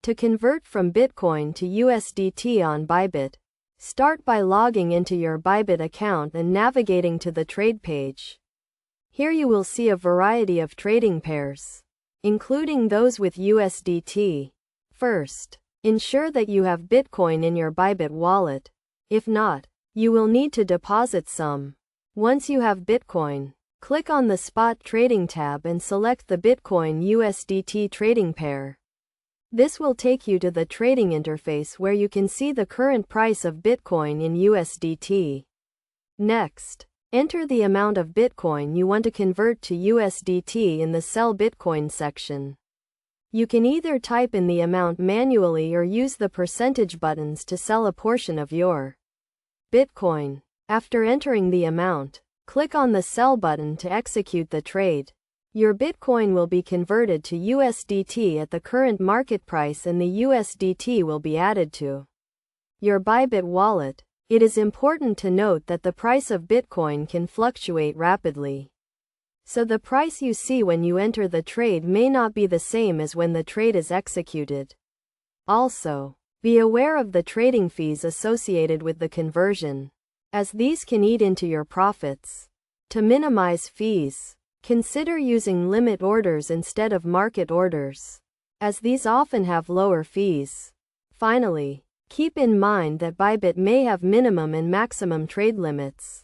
To convert from Bitcoin to USDT on Bybit, start by logging into your Bybit account and navigating to the trade page. Here you will see a variety of trading pairs, including those with USDT. First, ensure that you have Bitcoin in your Bybit wallet. If not, you will need to deposit some. Once you have Bitcoin, click on the Spot Trading tab and select the Bitcoin USDT trading pair. This will take you to the trading interface where you can see the current price of Bitcoin in USDT. Next, enter the amount of Bitcoin you want to convert to USDT in the Sell Bitcoin section. You can either type in the amount manually or use the percentage buttons to sell a portion of your Bitcoin. After entering the amount, click on the Sell button to execute the trade. Your Bitcoin will be converted to USDT at the current market price and the USDT will be added to your Bybit wallet. It is important to note that the price of Bitcoin can fluctuate rapidly. So the price you see when you enter the trade may not be the same as when the trade is executed. Also, be aware of the trading fees associated with the conversion, as these can eat into your profits. To minimize fees, consider using limit orders instead of market orders, as these often have lower fees. Finally, keep in mind that Bybit may have minimum and maximum trade limits.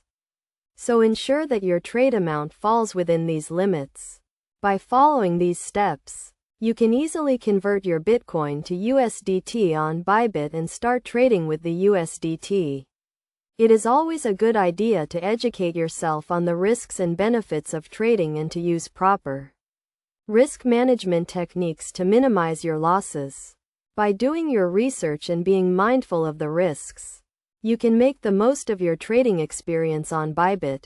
So ensure that your trade amount falls within these limits. By following these steps, you can easily convert your Bitcoin to USDT on Bybit and start trading with the USDT. It is always a good idea to educate yourself on the risks and benefits of trading and to use proper risk management techniques to minimize your losses. By doing your research and being mindful of the risks, you can make the most of your trading experience on Bybit.